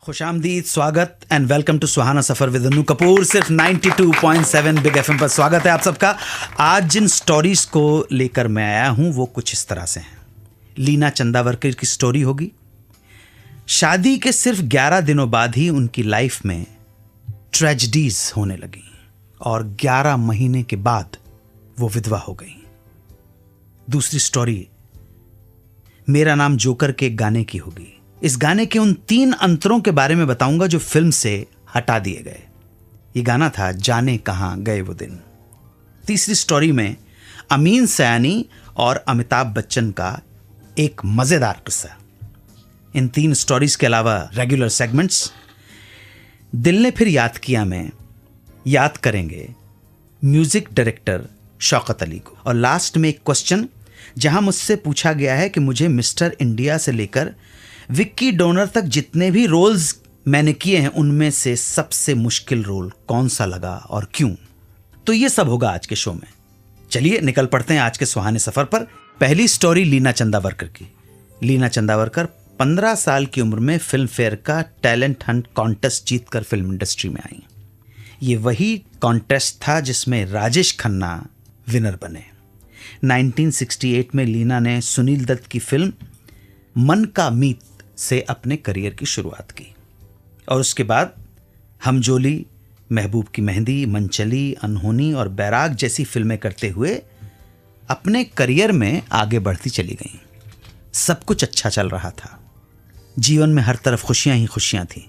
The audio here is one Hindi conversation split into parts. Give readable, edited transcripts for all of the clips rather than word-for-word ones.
खुशामदीद, स्वागत and welcome to Suhana Safar with Anu Kapoor. सिर्फ 92.7 बिग एफएम पर स्वागत है आप सबका। आज जिन स्टोरीज को लेकर मैं आया हूं वो कुछ इस तरह से हैं। लीना चंदावरकर की स्टोरी होगी। शादी के सिर्फ 11 दिनों बाद ही उनकी लाइफ में ट्रेजेडीज होने लगी और 11 महीने के बाद वो विधवा हो गई। दूसरी स्टोरी मेरा नाम जोकर के एक गाने की होगी। इस गाने के उन 3 अंतरों के बारे में बताऊंगा जो फिल्म से हटा दिए गए। ये गाना था जाने कहां गए वो दिन। तीसरी स्टोरी में अमीन सयानी और अमिताभ बच्चन का एक मजेदार किस्सा। इन 3 स्टोरीज के अलावा रेगुलर सेगमेंट्स। दिल ने फिर याद किया में याद करेंगे म्यूजिक डायरेक्टर शौकत अली को। और लास्ट में एक क्वेश्चन जहां मुझसे पूछा गया है कि मुझे मिस्टर इंडिया से लेकर विक्की डोनर तक जितने भी रोल्स मैंने किए हैं उनमें से सबसे मुश्किल रोल कौन सा लगा और क्यों। तो ये सब होगा आज के शो में। चलिए निकल पड़ते हैं आज के सुहाने सफर पर। पहली स्टोरी लीना चंदावरकर की। लीना चंदावरकर 15 साल की उम्र में फिल्म फेयर का टैलेंट हंट कॉन्टेस्ट जीतकर फिल्म इंडस्ट्री में आई। ये वही कॉन्टेस्ट था जिसमें राजेश खन्ना विनर बने। 1968 में लीना ने सुनील दत्त की फिल्म मन का मीत से अपने करियर की शुरुआत की और उसके बाद हमजोली, महबूब की मेहंदी, मनचली, अनहोनी और बैराग जैसी फिल्में करते हुए अपने करियर में आगे बढ़ती चली गईं। सब कुछ अच्छा चल रहा था। जीवन में हर तरफ खुशियां ही खुशियां थीं,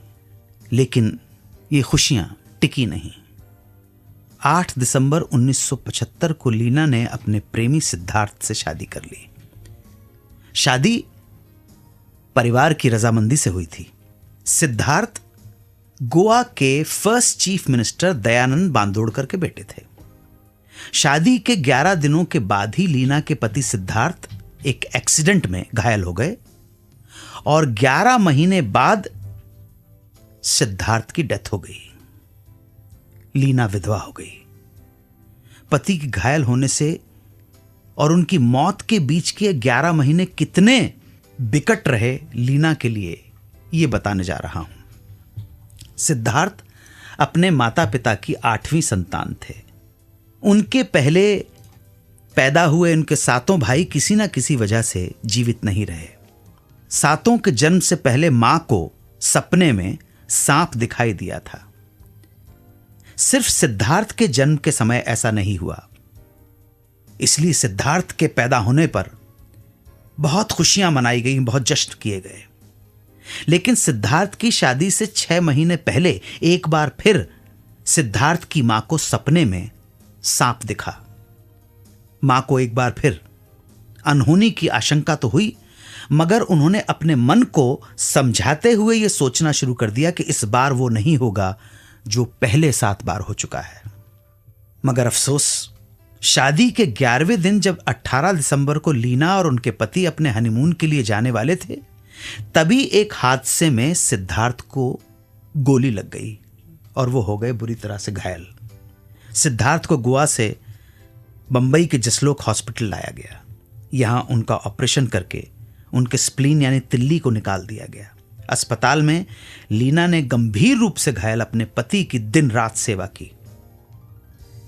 लेकिन ये खुशियां टिकी नहीं। 8 दिसंबर 1975 को लीना ने अपने प्रेमी सिद्धार्थ से शादी कर ली। शादी परिवार की रजामंदी से हुई थी। सिद्धार्थ गोवा के फर्स्ट चीफ मिनिस्टर दयानंद बांदोड़कर के बेटे थे। शादी के 11 दिनों के बाद ही लीना के पति सिद्धार्थ एक एक्सीडेंट में घायल हो गए और 11 महीने बाद सिद्धार्थ की डेथ हो गई। लीना विधवा हो गई। पति के घायल होने से और उनकी मौत के बीच के 11 महीने कितने बिकट रहे लीना के लिए, यह बताने जा रहा हूं। सिद्धार्थ अपने माता पिता की 8वीं संतान थे। उनके पहले पैदा हुए उनके 7 भाई किसी ना किसी वजह से जीवित नहीं रहे। 7 के जन्म से पहले मां को सपने में सांप दिखाई दिया था। सिर्फ सिद्धार्थ के जन्म के समय ऐसा नहीं हुआ, इसलिए सिद्धार्थ के पैदा होने पर बहुत खुशियां मनाई गई, बहुत जश्न किए गए। लेकिन सिद्धार्थ की शादी से 6 महीने पहले एक बार फिर सिद्धार्थ की मां को सपने में सांप दिखा। मां को एक बार फिर अनहोनी की आशंका तो हुई, मगर उन्होंने अपने मन को समझाते हुए यह सोचना शुरू कर दिया कि इस बार वो नहीं होगा जो पहले 7 बार हो चुका है। मगर अफसोस, शादी के 11वें दिन जब 18 दिसंबर को लीना और उनके पति अपने हनीमून के लिए जाने वाले थे, तभी एक हादसे में सिद्धार्थ को गोली लग गई और वो हो गए बुरी तरह से घायल। सिद्धार्थ को गोवा से बंबई के जसलोक हॉस्पिटल लाया गया। यहां उनका ऑपरेशन करके उनके स्प्लीन यानी तिल्ली को निकाल दिया गया। अस्पताल में लीना ने गंभीर रूप से घायल अपने पति की दिन रात सेवा की।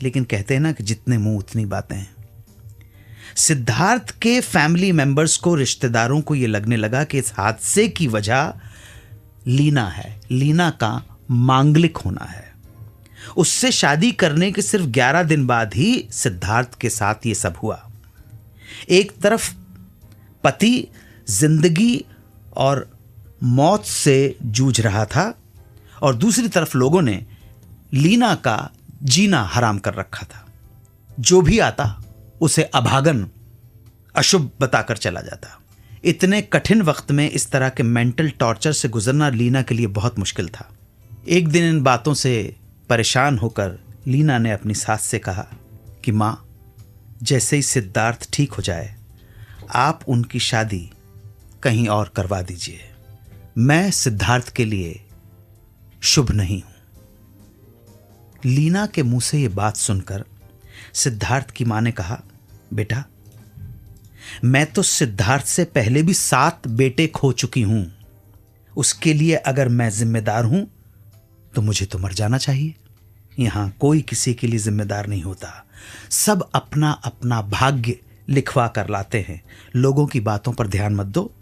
लेकिन कहते हैं ना कि जितने मुंह उतनी बातें हैं। सिद्धार्थ के फैमिली मेंबर्स को, रिश्तेदारों को यह लगने लगा कि इस हादसे की वजह लीना है, लीना का मांगलिक होना है। उससे शादी करने के सिर्फ 11 दिन बाद ही सिद्धार्थ के साथ यह सब हुआ। एक तरफ पति जिंदगी और मौत से जूझ रहा था और दूसरी तरफ लोगों ने लीना का जीना हराम कर रखा था। जो भी आता उसे अभागन, अशुभ बताकर चला जाता। इतने कठिन वक्त में इस तरह के मेंटल टॉर्चर से गुजरना लीना के लिए बहुत मुश्किल था। एक दिन इन बातों से परेशान होकर लीना ने अपनी सास से कहा कि मां, जैसे ही सिद्धार्थ ठीक हो जाए आप उनकी शादी कहीं और करवा दीजिए। मैं सिद्धार्थ के लिए शुभ नहीं हूं। लीना के मुंह से यह बात सुनकर सिद्धार्थ की मां ने कहा, बेटा, मैं तो सिद्धार्थ से पहले भी 7 बेटे खो चुकी हूं। उसके लिए अगर मैं जिम्मेदार हूं तो मुझे तो मर जाना चाहिए। यहां कोई किसी के लिए जिम्मेदार नहीं होता, सब अपना अपना भाग्य लिखवा कर लाते हैं। लोगों की बातों पर ध्यान मत दो,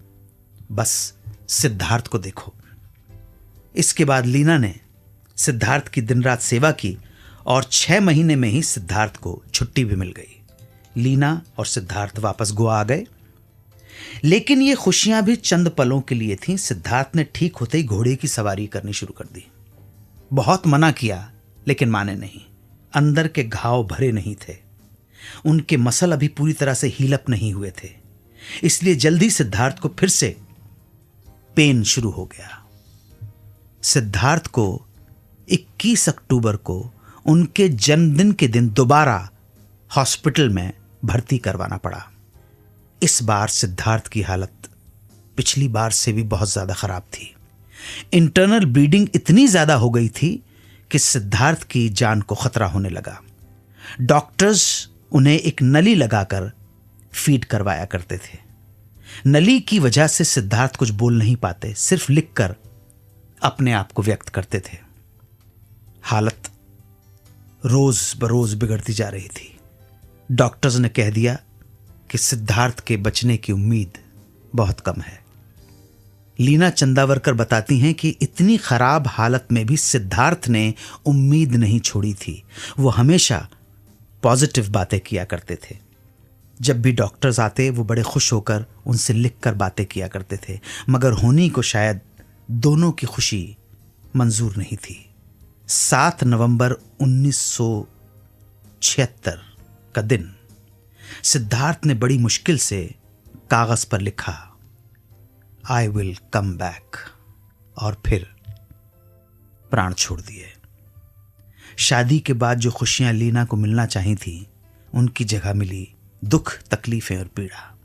बस सिद्धार्थ को देखो। इसके बाद लीना ने सिद्धार्थ की दिन रात सेवा की और 6 महीने में ही सिद्धार्थ को छुट्टी भी मिल गई। लीना और सिद्धार्थ वापस गोवा आ गए, लेकिन ये खुशियां भी चंद पलों के लिए थीं। सिद्धार्थ ने ठीक होते ही घोड़े की सवारी करनी शुरू कर दी। बहुत मना किया लेकिन माने नहीं। अंदर के घाव भरे नहीं थे, उनके मसल अभी पूरी तरह से हील अप नहीं हुए थे, इसलिए जल्दी सिद्धार्थ को फिर से पेन शुरू हो गया। सिद्धार्थ को 21 अक्टूबर को उनके जन्मदिन के दिन दोबारा हॉस्पिटल में भर्ती करवाना पड़ा। इस बार सिद्धार्थ की हालत पिछली बार से भी बहुत ज्यादा खराब थी। इंटरनल ब्लीडिंग इतनी ज्यादा हो गई थी कि सिद्धार्थ की जान को खतरा होने लगा। डॉक्टर्स उन्हें एक नली लगाकर फीड करवाया करते थे। नली की वजह से सिद्धार्थ कुछ बोल नहीं पाते, सिर्फ लिखकर अपने आप को व्यक्त करते थे। हालत रोज बरोज बिगड़ती जा रही थी। डॉक्टर्स ने कह दिया कि सिद्धार्थ के बचने की उम्मीद बहुत कम है। लीना चंदावरकर बताती हैं कि इतनी खराब हालत में भी सिद्धार्थ ने उम्मीद नहीं छोड़ी थी। वो हमेशा पॉजिटिव बातें किया करते थे। जब भी डॉक्टर्स आते वो बड़े खुश होकर उनसे लिखकर बातें किया करते थे, मगर होनी को शायद दोनों की खुशी मंजूर नहीं थी। 7 नवंबर 1976 का दिन सिद्धार्थ ने बड़ी मुश्किल से कागज पर लिखा, आई विल कम बैक, और फिर प्राण छोड़ दिए। शादी के बाद जो खुशियां लीना को मिलना चाहिए थी, उनकी जगह मिली दुख, तकलीफें और पीड़ा।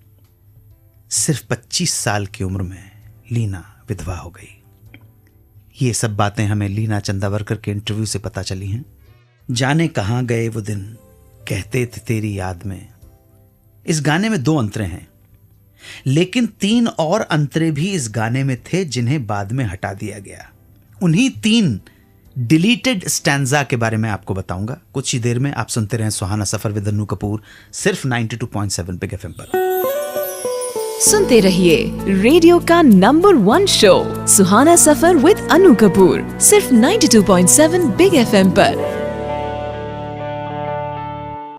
सिर्फ 25 साल की उम्र में लीना विधवा हो गई। ये सब बातें हमें लीना चंदावरकर के इंटरव्यू से पता चली हैं। जाने कहां गए वो दिन, कहते थे तेरी याद में। इस गाने में 2 अंतरे हैं, लेकिन 3 और अंतरे भी इस गाने में थे जिन्हें बाद में हटा दिया गया। उन्हीं 3 डिलीटेड स्टैंजा के बारे में आपको बताऊंगा कुछ ही देर में। आप सुनते रहें सुहाना सफर विद अन्नू कपूर, सिर्फ 92.7 बिग एफएम पर। सुनते रहिए रेडियो का number 1 show Suhana Safar with Annu Kapoor, सिर्फ 92.7 बिग एफएम पर।